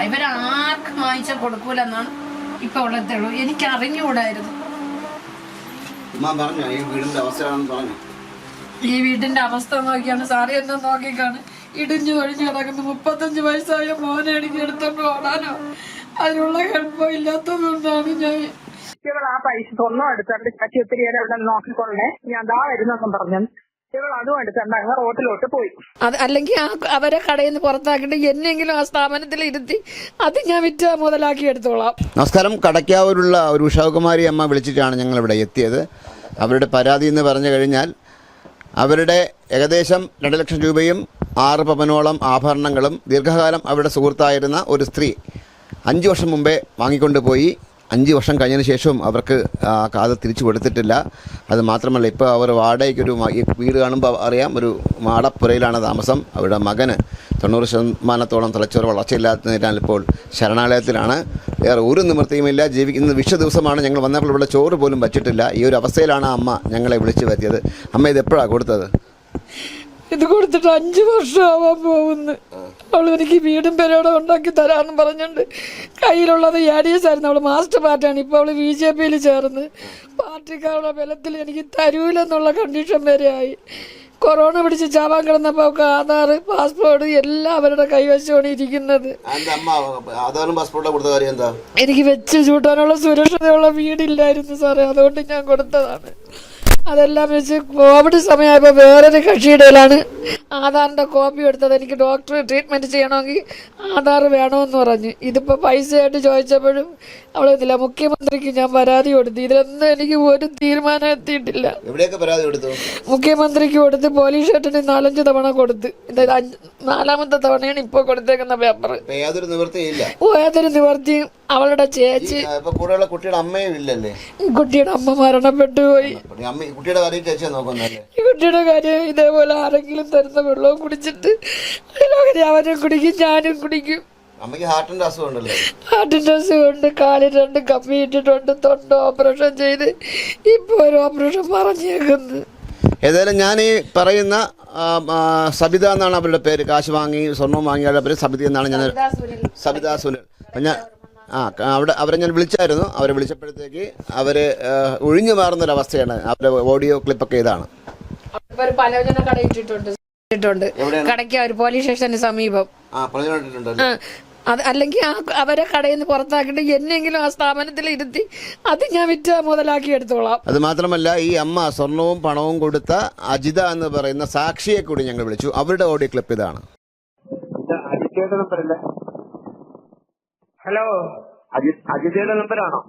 ഇവരാർക്കും വാങ്ങിച്ച കൊടുക്കൂലെന്നാണ് ഇപ്പൊ ഉള്ളതുള്ളൂ. എനിക്ക് അറിഞ്ഞുകൂടായിരുന്നു. ഈ വീടിന്റെ അവസ്ഥ നോക്കിയാണ് സാറി എന്നെ നോക്കിക്കാണ് ഇടിഞ്ഞു ഒഴിഞ്ഞു കിടക്കുന്നു. 35 വയസ്സായ മോനെ എനിക്ക് എടുത്തോണ്ട് ഓടാനോ അതിനുള്ള ഹെൽപ്പോ ഇല്ലാത്തതുകൊണ്ടാണ് ഞാൻ ആ പൈസ ഒന്നും എടുത്തോണ്ട് ചാച്ചി ഒത്തിരി നേരം ഇവിടെ നോക്കിക്കൊള്ളേ ഞാൻ ദാ വരുന്നെന്നും പറഞ്ഞു ഇവൾ അതും എടുത്തോണ്ട് അങ്ങ് റോട്ടിലോട്ട് പോയി. അത് അല്ലെങ്കിൽ അവരെ കടയിൽ നിന്ന് പുറത്താക്കിയിട്ട് എന്നെങ്കിലും ആ സ്ഥാപനത്തിൽ ഇരുത്തി അത് ഞാൻ വിറ്റ് മുതലാക്കി എടുത്തോളാം. നമസ്കാരം. കടയ്ക്കാവൂരുള്ള ഒരു ഉഷാകുമാരി അമ്മ വിളിച്ചിട്ടാണ് ഞങ്ങളിവിടെ എത്തിയത്. അവരുടെ പരാതി എന്ന് പറഞ്ഞു കഴിഞ്ഞാൽ അവരുടെ ഏകദേശം 2 ലക്ഷം രൂപയും 6 പവനോളം ആഭരണങ്ങളും ദീർഘകാലം അവരുടെ സുഹൃത്തായിരുന്ന ഒരു സ്ത്രീ 5 വർഷം മുമ്പേ വാങ്ങിക്കൊണ്ടുപോയി. 5 വർഷം കഴിഞ്ഞതിന് ശേഷവും അവർക്ക് അത് തിരിച്ചു കൊടുത്തിട്ടില്ല. അത് മാത്രമല്ല, ഇപ്പോൾ അവർ വാടകയ്ക്കൊരു വീട് കാണുമ്പോൾ അറിയാം, ഒരു മാടപ്പുരയിലാണ് താമസം. അവരുടെ മകന് 90% തലച്ചോറ് വളർച്ചയില്ലാത്തതിനാൽ ഇപ്പോൾ ശരണാലയത്തിലാണ്. വേറെ ഒരു നിവൃത്തിയുമില്ല. ജീവിക്കുന്ന വിഷു ദിവസമാണ്. ഞങ്ങൾ വന്നപ്പോൾ ഇവിടെ ചോറ് പോലും വച്ചിട്ടില്ല. ഈ ഒരു അവസ്ഥയിലാണ് അമ്മ ഞങ്ങളെ വിളിച്ചു വരുത്തിയത്. അമ്മ ഇത് എപ്പോഴാണ് കൊടുത്തത്? ഇത് കൊടുത്തിട്ട് 5 വർഷമാവാൻ പോകുന്നു. അവൾ എനിക്ക് വീടും പെരോടെ ഉണ്ടാക്കി തരാമെന്ന് പറഞ്ഞുകൊണ്ട് കയ്യിലുള്ളത് ADS ആയിരുന്നു. അവൾ മാസ്റ്റർ പാർട്ടിയാണ്. ഇപ്പോൾ അവൾ BJPയിൽ ചേർന്ന് പാർട്ടിക്കാരുടെ ബലത്തിൽ എനിക്ക് തരൂലെന്നുള്ള കണ്ടീഷൻ വരെ ആയി. കൊറോണ പിടിച്ച് ചാവാൻ കിടന്നപ്പോൾ അവൾക്ക് ആധാർ, പാസ്പോർട്ട് എല്ലാം അവരുടെ കൈവശമാണ് ഇരിക്കുന്നത്. എനിക്ക് വെച്ച് ചൂട്ടാനുള്ള സുരക്ഷിതയുള്ള വീടില്ലായിരുന്നു സാറേ, അതുകൊണ്ട് ഞാൻ കൊടുത്തതാണ്. അതെല്ലാം വെച്ച് കോവിഡ് സമയമായപ്പോൾ വേറൊരു കക്ഷിയുടെയിലാണ് ആധാറിൻ്റെ കോപ്പി എടുത്തത്. എനിക്ക് ഡോക്ടർ ട്രീറ്റ്മെൻറ്റ് ചെയ്യണമെങ്കിൽ ആധാർ വേണമെന്ന് പറഞ്ഞ്. ഇതിപ്പോൾ പൈസയായിട്ട് ചോദിച്ചപ്പോഴും അവളെത്തില്ല. മുഖ്യമന്ത്രിക്ക് ഞാൻ പരാതി കൊടുത്തു. ഇതിലൊന്നും എനിക്ക് ഒരു തീരുമാനം എത്തിയിട്ടില്ല. മുഖ്യമന്ത്രിക്ക് കൊടുത്ത്, പോലീസ് സ്റ്റേഷനിൽ 4-5 തവണ കൊടുത്ത്. ഇത് 4ാമത്തെ തവണയാണ് ഇപ്പോൾ കൊടുത്തേക്കുന്ന പേപ്പർ. യാതൊരു നിവർത്തിയും അവളുടെ ചേച്ചി, കുട്ടിയുടെ അമ്മ മരണപ്പെട്ടു പോയി. ഈ കുട്ടിയുടെ കാര്യം ഇതേപോലെ ആരെങ്കിലും തരുന്ന വെള്ളവും കുടിച്ചിട്ട് അവരും കുടിക്കും, ഞാനും കുടിക്കും. ഹാർട്ടിന്റെ അസുഖമുണ്ട്, കാലിൽ 2 കമ്പി ഇട്ടിട്ടുണ്ട്, തൊണ്ട ഓപ്പറേഷൻ ചെയ്ത് ഇപ്പൊ ഒരു ഓപ്പറേഷൻ പറഞ്ഞേക്കുന്നത്. ഏതായാലും ഞാൻ ഈ പറയുന്ന സബിത എന്നാണ് അവരുടെ പേര്. കാശ് വാങ്ങി സ്വർണം വാങ്ങിയ പേര് സബിത എന്നാണ്. ഞാൻ സബിത സുനിൽ. ഞാൻ അവരെ ഞാൻ വിളിച്ചായിരുന്നു. അവരെ വിളിച്ചപ്പോഴത്തേക്ക് അവർ ഒഴിഞ്ഞു മാറുന്നൊരവസ്ഥയാണ്. അവരുടെ ഓഡിയോ ക്ലിപ്പൊക്കെ ഇതാണ്. കടയ്ക്ക് ഒരു പോലീസ് സ്റ്റേഷന് സമീപം. അത് അല്ലെങ്കിൽ അവരെ കടയിൽ നിന്ന് പുറത്താക്കിയിട്ട് എന്നെങ്കിലും ആ സ്ഥാപനത്തിൽ ഇരുത്തി അത് ഞാൻ വിറ്റ് മുതലാക്കി എടുത്തോളാം. അത് മാത്രമല്ല, ഈ അമ്മ സ്വർണവും പണവും കൊടുത്ത അജിത എന്ന് പറയുന്ന സാക്ഷിയെ കൂടി ഞങ്ങൾ വിളിച്ചു. അവരുടെ ഓഡിയോ ക്ലിപ്പ് ഇതാണ്. ഹലോ, അജിതയുടെ നമ്പറാണോ?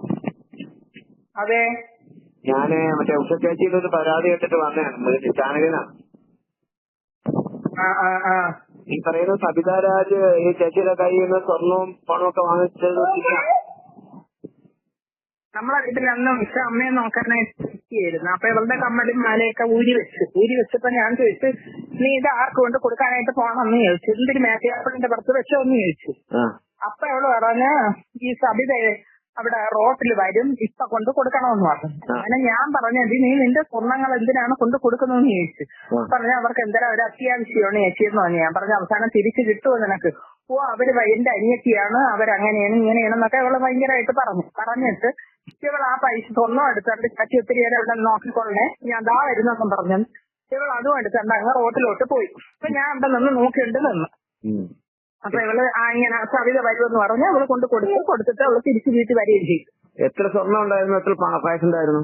അതെ, ഞാന് മറ്റേ ഉഷ ചേച്ചിയുടെ ഒരു പരാതി കേട്ടിട്ട് വന്നതാണ്. ചാനകനാണ്. ഈ പറയുന്ന സബിത രാജ് ഈ ചേച്ചിയുടെ കയ്യിൽ നിന്ന് സ്വർണവും പണവും ഒക്കെ വാങ്ങിച്ചത് നമ്മളെ വീട്ടിൽ അന്ന് ഉഷ അമ്മയെ നോക്കാനായിട്ട്. അപ്പൊ ഇവളുടെ കമ്മലും മാലയൊക്കെ ഊരി വെച്ചപ്പോ ഞാൻ ചോദിച്ചു, നീ ഇത് ആർക്ക് കൊണ്ട് കൊടുക്കാനായിട്ട് പോകണമെന്ന് ചോദിച്ചു. എന്തൊരു മേക്കയാപ്പിളിന്റെ പുറത്ത് വെച്ചോ എന്ന് ചോദിച്ചു. അപ്പൊ അവള് പറഞ്ഞ്, ഈ സബിത അവിടെ റോട്ടിൽ വരും, ഇപ്പൊ കൊണ്ട് കൊടുക്കണമെന്ന് പറഞ്ഞു. അങ്ങനെ ഞാൻ പറഞ്ഞത്, നീ നിന്റെ സ്വർണ്ണങ്ങൾ എന്തിനാണ് കൊണ്ട് കൊടുക്കുന്നതെന്ന് ചോദിച്ചു. പറഞ്ഞ അവർക്ക് എന്തെങ്കിലും ഒരു അത്യാവശ്യമാണ് ചേച്ചിയെന്ന് പറഞ്ഞു. ഞാൻ പറഞ്ഞ അവസാനം തിരിച്ചു കിട്ടുമോ നിനക്ക്? അവര് എന്റെ അനിയത്തിയാണ്, അവരങ്ങനെയാണ് ഇങ്ങനെയാണെന്നൊക്കെ അവള് ഭയങ്കരമായിട്ട് പറഞ്ഞിട്ട് ഇവൾ ആ പൈസ ഒന്നും എടുത്തോണ്ട് ചാച്ചി ഒത്തിരി നേരം ഇവിടെ നോക്കിക്കൊള്ളേ ഞാൻ ദാ വരുന്നെന്നും പറഞ്ഞു ഇവൾ അതും എടുത്തോണ്ട് അങ്ങ് റോട്ടിലോട്ട് പോയി. അപ്പൊ ഞാൻ അവിടെ നിന്ന് നോക്കിയിട്ട് നിന്ന്. അപ്പൊ ഇവള് ഇങ്ങനെ സവിത വരുമെന്ന് പറഞ്ഞ് അവള് കൊടുത്തിട്ട് അവള് തിരിച്ചു വീട്ടിൽ വരികയും ചെയ്തു. എത്ര സ്വർണ്ണം ഉണ്ടായിരുന്നു? എത്ര പൈസ ഉണ്ടായിരുന്നു?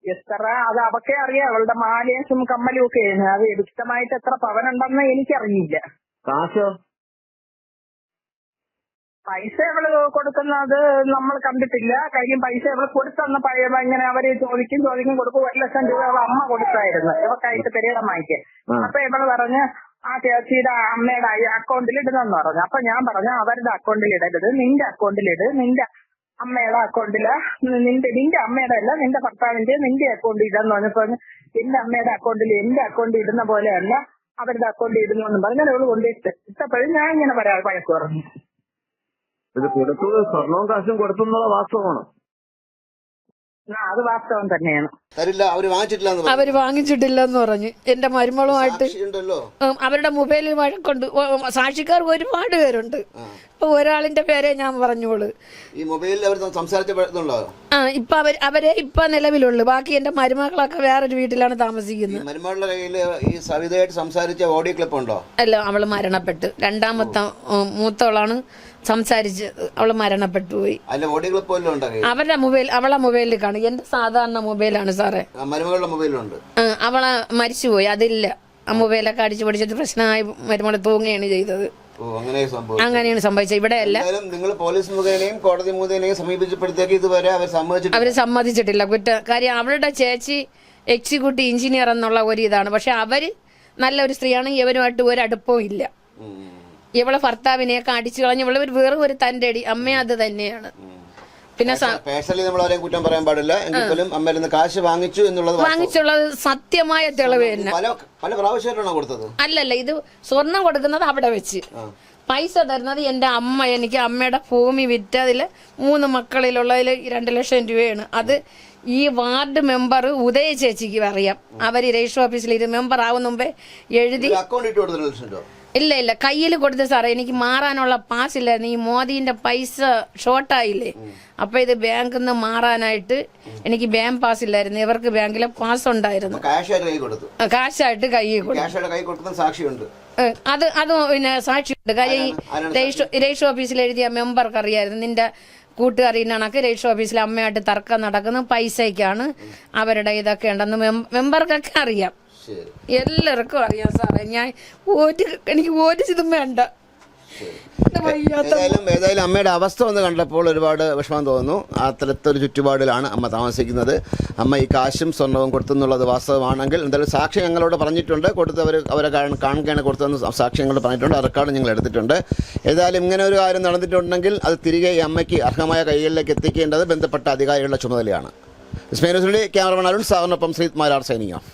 എത്ര അത് അവക്കെ അറിയാം. അവളുടെ മാലയും കമ്മലും ഒക്കെ ആയിരുന്നു. അത് വ്യക്തമായിട്ട് എത്ര പവനുണ്ടെന്ന് എനിക്കറിയില്ല. കാശോ? പൈസ അവള് കൊടുക്കുന്നത് നമ്മൾ കണ്ടിട്ടില്ല. കാര്യം പൈസ അവള് കൊടുത്തന്ന് ഇങ്ങനെ അവര് ചോദിക്കും കൊടുക്കും. 1 ലക്ഷം രൂപ അവളെ അമ്മ കൊടുത്തായിരുന്നു ഇവക്കായിട്ട് പെരേടം വാങ്ങിക്കാൻ. അപ്പൊ ഇവള് പറഞ്ഞ് ആ ചേച്ചിയുടെ അമ്മയുടെ അക്കൗണ്ടിൽ ഇടുന്നെന്ന് പറഞ്ഞു. അപ്പൊ ഞാൻ പറഞ്ഞു, അവരുടെ അക്കൗണ്ടിൽ ഇടരുത്, നിന്റെ അക്കൗണ്ടിലിട്. നിന്റെ അമ്മയുടെ അക്കൗണ്ടില് നിന്റെ അമ്മയുടെ അല്ല, നിന്റെ ഭർത്താവിന്റെ നിന്റെ അക്കൗണ്ടിൽ ഇടാന്ന് പറഞ്ഞപ്പോ എന്റെ അമ്മയുടെ അക്കൗണ്ടിൽ എന്റെ അക്കൗണ്ടിൽ ഇടുന്ന പോലെയല്ല അവരുടെ അക്കൗണ്ടിൽ ഇടുന്നു എന്ന് പറഞ്ഞാൽ അവള് കൊണ്ടിട്ടപ്പോഴും ഞാൻ ഇങ്ങനെ വഴക്ക് പറഞ്ഞു. ഇത് കൊടുത്തു സ്വർണവും കാശും കൊടുത്തുന്നുള്ള വാസ്തവമാണ്. അത് വാസ്തവം തന്നെയാണ്. അവര് വാങ്ങിച്ചിട്ടില്ലെന്ന് പറഞ്ഞ് എന്റെ മരുമകളുമായിട്ട് അവരുടെ മൊബൈലിൽ വഴക്കുണ്ട്. സാക്ഷിക്കാർ ഒരുപാട് പേരുണ്ട്. അപ്പൊ ഒരാളിന്റെ പേരെ ഞാൻ പറഞ്ഞോളൂ. ഈ മൊബൈലിൽ അവർ സംസാരിച്ചുണ്ടോ? ഇപ്പൊ അവരെ ഇപ്പൊ നിലവിലുള്ളു. ബാക്കി എന്റെ മരുമകളൊക്കെ വേറൊരു വീട്ടിലാണ് താമസിക്കുന്നത്. മരുമകളുടെ കയ്യിൽ ഈ സവിതയായിട്ട് സംസാരിച്ച ഓഡിയോ ക്ലിപ്പ് ഉണ്ടോ? അല്ല, അവള് മരണപ്പെട്ടു. രണ്ടാമത്തെ മൂത്തവളാണ് സംസാരിച്ച്, അവള് മരണപ്പെട്ടു പോയി. അല്ല, ഓഡിയോ ക്ലിപ്പ് വല്ലതും ഉണ്ടോ? അവരുടെ മൊബൈൽ, അവളെ മൊബൈലിൽ കാണും. എന്റെ സാധാരണ മൊബൈലാണ് സാറേ. മരുമകളുടെ മൊബൈലുണ്ട്. അവളെ മരിച്ചുപോയി, അതില്ല. ആ മൊബൈലൊക്കെ അടിച്ചു പൊടിച്ചിട്ട് പ്രശ്നമായി മരുമകളെ തൂങ്ങുകയാണ് ചെയ്തത്. അങ്ങനെയാണ് സംഭവിച്ചത്. ഇവിടെ അല്ല, നിങ്ങൾ പോലീസ് മുഖേനയും കോടതി മുഖേനയും സമീപിച്ചപ്പോഴത്തേക്ക് ഇതുവരെ അവര് സമ്മതിച്ചിട്ടില്ല കാര്യം. അവളുടെ ചേച്ചി എക്സിക്യൂട്ടീവ് എഞ്ചിനീയർ എന്നുള്ള ഒരു ഇതാണ്. പക്ഷെ അവര് നല്ലൊരു സ്ത്രീയാണ്. ഇവരുമായിട്ട് ഒരു അടുപ്പവും ഇല്ല. ഇവളെ ഭർത്താവിനെയൊക്കെ അടിച്ചു കളഞ്ഞ് ഇവള് വെറും ഒരു തന്റെ അടി അമ്മ അത് തന്നെയാണ്. പിന്നെ പേഴ്സണലി നമ്മൾ ആരെയും കുറ്റം പറയാൻ പാടില്ല. എങ്കിലും അമ്മ കാശ് വാങ്ങിച്ചു എന്നുള്ളത് വാങ്ങിച്ചുള്ളത് സത്യമായ തെളിവ് തന്നെ. പല പ്രാവശ്യമായിട്ടാണോ കൊടുത്തത്? അല്ലല്ല, ഇത് സ്വർണം കൊടുക്കുന്നത് അവിടെ വെച്ച്, പൈസ തരുന്നത് എന്റെ അമ്മ. എനിക്ക് അമ്മയുടെ ഭൂമി വിറ്റതില് 3 മക്കളിലുള്ളതിൽ 2 ലക്ഷം രൂപയാണ്. അത് ഈ വാർഡ് മെമ്പർ ഉദയ ചേച്ചിക്ക് അറിയാം. അവര് രജിസ്റ്റർ ഓഫീസിൽ മെമ്പർ ആവുന്ന മുമ്പേ എഴുതി അക്കൗണ്ട് ഇട്ട് കൊടുത്ത 2 ലക്ഷം രൂപ. ഇല്ല, കയ്യിൽ കൊടുത്ത സാറേ. എനിക്ക് മാറാനുള്ള പാസ് ഇല്ലായിരുന്നു. ഈ മോദിന്റെ പൈസ ഷോർട്ടായില്ലേ, അപ്പൊ ഇത് ബാങ്കിൽ നിന്ന് മാറാനായിട്ട് എനിക്ക് ബാങ്ക് പാസ് ഇല്ലായിരുന്നു. ഇവർക്ക് ബാങ്കിലെ പാസ് ഉണ്ടായിരുന്നു. കാശായിട്ട് കൈ കൊടുത്തു. സാക്ഷിയുണ്ട്. അത് പിന്നെ സാക്ഷിയുണ്ട്. കാര്യം രജിസ്റ്റർ ഓഫീസിൽ എഴുതിയ മെമ്പർക്ക് അറിയായിരുന്നു. നിന്റെ കൂട്ടുകാരിനാണൊക്കെ രജിസ്റ്റർ ഓഫീസിൽ അമ്മയായിട്ട് തർക്കം നടക്കുന്ന പൈസയ്ക്കാണ് അവരുടെ ഇതൊക്കെ ഉണ്ടെന്ന് മെമ്പർക്കൊക്കെ അറിയാം. എല്ലാവർക്കും അറിയാം സാറേ. എനിക്ക് ഒരു ഇതും വേണ്ട. ഏതായാലും അമ്മയുടെ അവസ്ഥ ഒന്ന് കണ്ടപ്പോൾ ഒരുപാട് വിഷമം തോന്നുന്നു. അത്തരത്തൊരു ചുറ്റുപാടിലാണ് അമ്മ താമസിക്കുന്നത്. അമ്മ ഈ കാശും സ്വർണവും കൊടുത്തെന്നുള്ളത് വാസ്തവമാണെങ്കിൽ എന്തായാലും സാക്ഷി ഞങ്ങളോട് പറഞ്ഞിട്ടുണ്ട്. അവരെ കാണുകയാണ് കൊടുത്തതെന്ന് സാക്ഷി ഞങ്ങളോട് പറഞ്ഞിട്ടുണ്ട്. റെക്കോർഡ് ഞങ്ങൾ എടുത്തിട്ടുണ്ട്. ഏതായാലും ഇങ്ങനെ ഒരു കാര്യം നടന്നിട്ടുണ്ടെങ്കിൽ അത് തിരികെ ഈ അമ്മയ്ക്ക് അർഹമായ കൈകളിലേക്ക് എത്തിക്കേണ്ടത് ബന്ധപ്പെട്ട അധികാരികളുടെ ചുമതലയാണ്. ക്യാമറമാൻ അരുൺ സാറിനൊപ്പം ശ്രീത് മാരാർ സൈനിങ് ഓഫ്.